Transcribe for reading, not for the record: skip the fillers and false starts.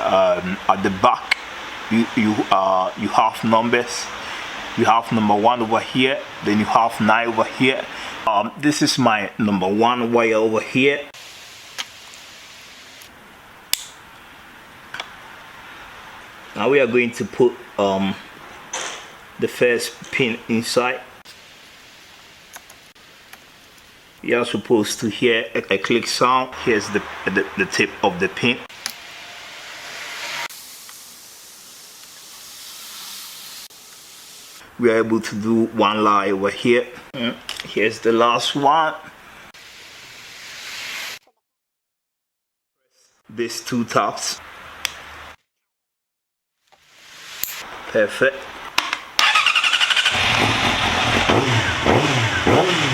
at the back you have numbers. You have number 1 over here, then you have 9 over here. This is my number 1 wire over here. Now we are going to put the first pin inside. You are supposed to hear a click sound. Here's the tip of the pin. We are able to do 1 line over here. Here's the last one. These 2 taps. Perfect.